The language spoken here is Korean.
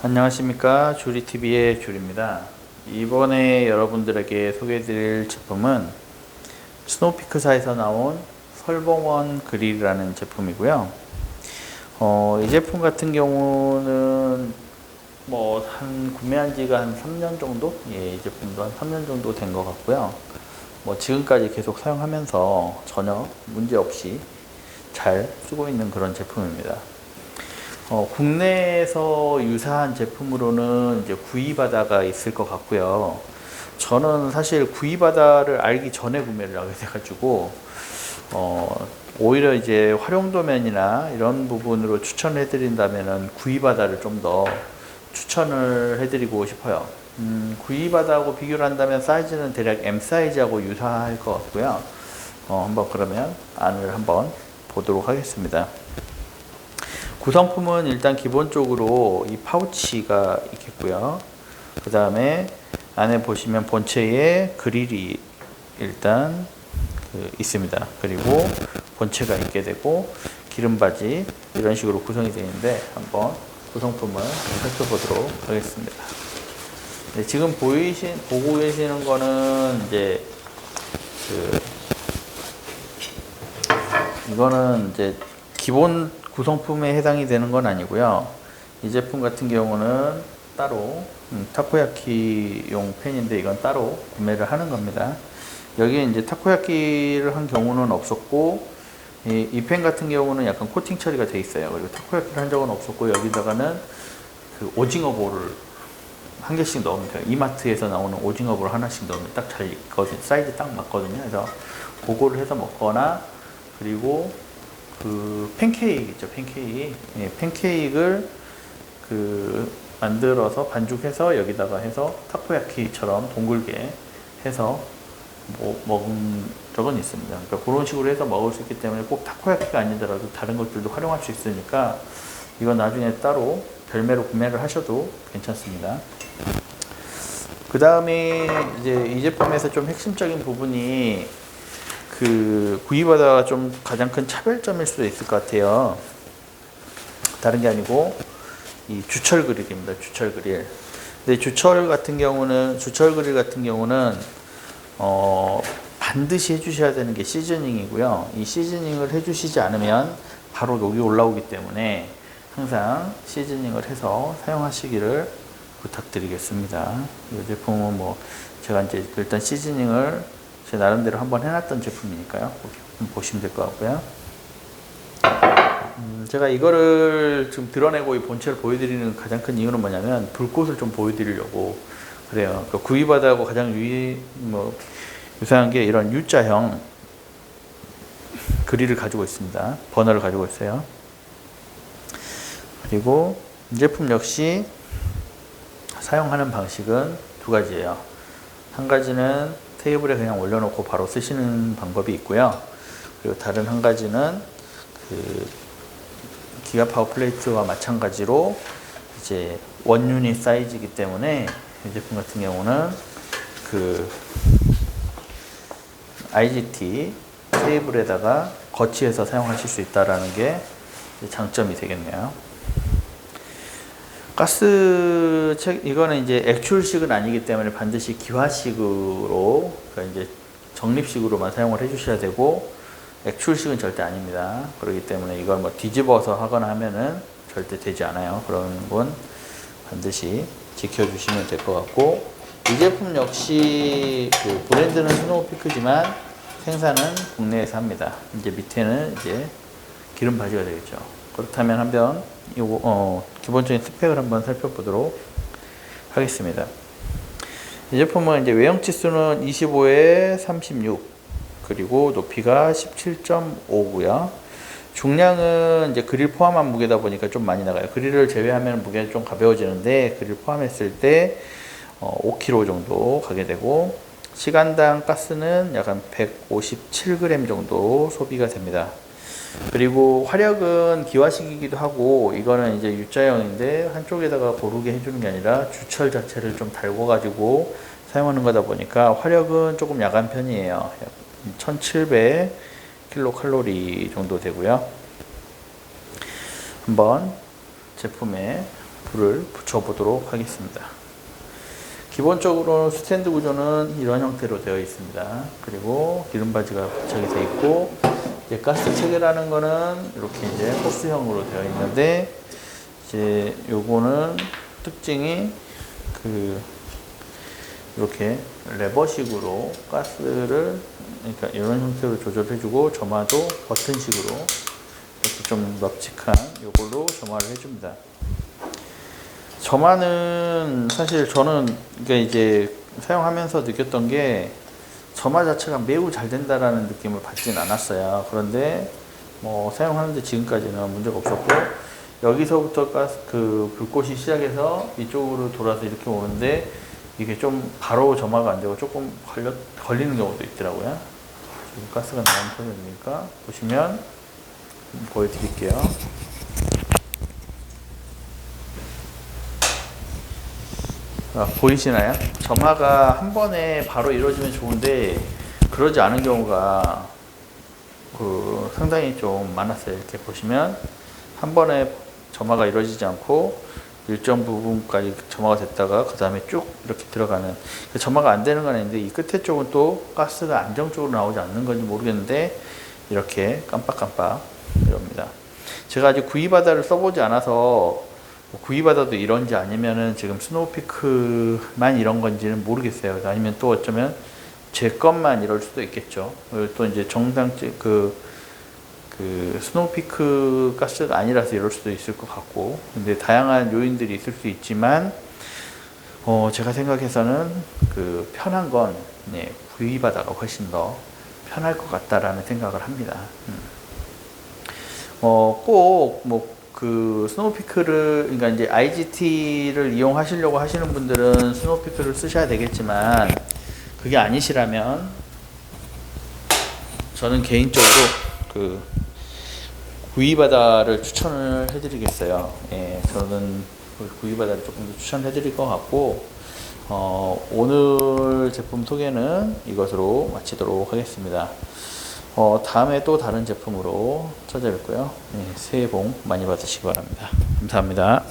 안녕하십니까, 주리TV의 줄입니다. 이번에 여러분들에게 소개해드릴 제품은 스노우피크사에서 나온 설봉원 그릴이라는 제품이고요. 이 제품 같은 경우는 구매한 지가 한 3년 정도? 이 제품도 한 3년 정도 된 것 같고요. 지금까지 계속 사용하면서 전혀 문제 없이 잘 쓰고 있는 그런 제품입니다. 국내에서 유사한 제품으로는 이제 구이바다가 있을 것 같고요. 저는 사실 구이바다를 알기 전에 구매를 하게 돼가지고, 오히려 이제 활용도면이나 이런 부분으로 추천해 드린다면은 구이바다를 좀 더 추천을 해드리고 싶어요. 구이바다하고 비교를 한다면 사이즈는 대략 M 사이즈하고 유사할 것 같고요. 한번 그러면 안을 한번 보도록 하겠습니다. 구성품은 일단 기본적으로 이 파우치가 있겠고요. 그 다음에 안에 보시면 본체에 그릴이 일단 있습니다. 그리고 본체가 있게 되고 기름바지 이런 식으로 구성이 되어 있는데 한번 구성품을 살펴보도록 하겠습니다. 네, 지금 보고 계시는 거는 이제 이거는 이제 기본 구성품에 해당이 되는 건 아니고요. 이 제품 같은 경우는 따로 타코야키용 팬인데 이건 따로 구매를 하는 겁니다. 여기에 이제 타코야키를 한 경우는 없었고, 이 팬 같은 경우는 약간 코팅 처리가 돼 있어요. 그리고 타코야키를 한 적은 없었고, 여기다가는 그 오징어 볼을 한 개씩 넣으면 돼요. 이마트에서 나오는 오징어 볼 하나씩 넣으면 딱 잘 익거든요. 사이즈 딱 맞거든요. 그래서 그거를 해서 먹거나, 그리고 그 팬케이크 있죠, 팬케이크. 예, 팬케이크를 만들어서 반죽해서 여기다가 해서 타코야키처럼 동글게 해서 먹은 적은 있습니다. 그러니까 그런 식으로 해서 먹을 수 있기 때문에 꼭 타코야키가 아니더라도 다른 것들도 활용할 수 있으니까 이건 나중에 따로 별매로 구매를 하셔도 괜찮습니다. 그 다음에 이제 이 제품에서 좀 핵심적인 부분이 구이바다가 좀 가장 큰 차별점일 수도 있을 것 같아요. 다른 게 아니고 이 주철 그릴입니다. 주철 그릴. 근데 주철 그릴 같은 경우는 반드시 해주셔야 되는 게 시즈닝이고요. 이 시즈닝을 해주시지 않으면 바로 녹이 올라오기 때문에 항상 시즈닝을 해서 사용하시기를 부탁드리겠습니다. 이 제품은 제가 이제 일단 시즈닝을 제 나름대로 한번 해놨던 제품이니까요. 보시면 될 것 같고요. 제가 이거를 지금 드러내고 이 본체를 보여드리는 가장 큰 이유는 뭐냐면 불꽃을 좀 보여드리려고 그래요. 그러니까 구이바다하고 가장 유사한 게 이런 U자형 그릴을 가지고 있습니다. 버너를 가지고 있어요. 그리고 이 제품 역시 사용하는 방식은 두 가지예요. 한 가지는 테이블에 그냥 올려놓고 바로 쓰시는 방법이 있고요. 그리고 다른 한 가지는 기가 파워 플레이트와 마찬가지로 이제 원 유닛 사이즈이기 때문에 이 제품 같은 경우는 IGT 테이블에다가 거치해서 사용하실 수 있다라는 게 장점이 되겠네요. 이거는 이제 액출식은 아니기 때문에 반드시 기화식으로, 그러니까 이제 적립식으로만 사용을 해주셔야 되고, 액출식은 절대 아닙니다. 그렇기 때문에 이걸 뒤집어서 하거나 하면은 절대 되지 않아요. 그런 건 반드시 지켜주시면 될 것 같고, 이 제품 역시 브랜드는 스노우피크지만 생산은 국내에서 합니다. 이제 밑에는 이제 기름 바지가 되겠죠. 그렇다면 한번 기본적인 스펙을 한번 살펴보도록 하겠습니다. 이 제품은 이제 외형 치수는 25에 36, 그리고 높이가 17.5고요. 중량은 이제 그릴 포함한 무게다 보니까 좀 많이 나가요. 그릴을 제외하면 무게가 좀 가벼워지는데 그릴 포함했을 때 5kg 정도 가게 되고, 시간당 가스는 약 157g 정도 소비가 됩니다. 그리고 화력은 기화식이기도 하고, 이거는 이제 U자형인데 한쪽에다가 고르게 해주는 게 아니라 주철 자체를 좀 달궈 가지고 사용하는 거다 보니까 화력은 조금 야간 편이에요. 1700 킬로칼로리 정도 되고요. 한번 제품의 불을 붙여보도록 하겠습니다. 기본적으로 스탠드 구조는 이런 형태로 되어 있습니다. 그리고 기름바지가 부착이 되어 있고, 이제 가스 체계라는 거는 이렇게 이제 호스형으로 되어 있는데, 이제 요거는 특징이 이렇게 레버식으로 가스를, 그러니까 이런 형태로 조절해주고, 점화도 버튼식으로 이렇게 좀 넓직한 요걸로 점화를 해줍니다. 점화는 사실 저는 이제 사용하면서 느꼈던 게 점화 자체가 매우 잘 된다라는 느낌을 받진 않았어요. 그런데 뭐 사용하는데 지금까지는 문제가 없었고, 여기서부터 불꽃이 시작해서 이쪽으로 돌아서 이렇게 오는데 이게 좀 바로 점화가 안 되고 조금 걸리는 경우도 있더라고요. 지금 가스가 나오는 소리니까 보시면 보여드릴게요. 보이시나요? 점화가 한 번에 바로 이루어지면 좋은데 그러지 않은 경우가 상당히 좀 많았어요. 이렇게 보시면 한 번에 점화가 이루어지지 않고 일정 부분까지 점화가 됐다가 그 다음에 쭉 이렇게 들어가는, 점화가 안 되는 건 아닌데 이 끝에 쪽은 또 가스가 안정적으로 나오지 않는 건지 모르겠는데 이렇게 깜빡깜빡 이럽니다. 제가 아직 구이바다를 써보지 않아서 구이바다도 이런지 아니면은 지금 스노우피크만 이런 건지는 모르겠어요. 아니면 또 어쩌면 제 것만 이럴 수도 있겠죠. 또 이제 정상 스노우피크 가스가 아니라서 이럴 수도 있을 것 같고, 근데 다양한 요인들이 있을 수 있지만 제가 생각해서는 편한 건 구이바다가 훨씬 더 편할 것 같다라는 생각을 합니다. 스노우피크를, 그러니까 이제 IGT를 이용하시려고 하시는 분들은 스노우피크를 쓰셔야 되겠지만, 그게 아니시라면 저는 개인적으로 구이바다를 추천을 해드리겠어요. 예, 저는 구이바다를 조금 더 추천해드릴 것 같고, 오늘 제품 소개는 이것으로 마치도록 하겠습니다. 다음에 또 다른 제품으로 찾아뵙고요. 네, 새해 복 많이 받으시기 바랍니다. 감사합니다.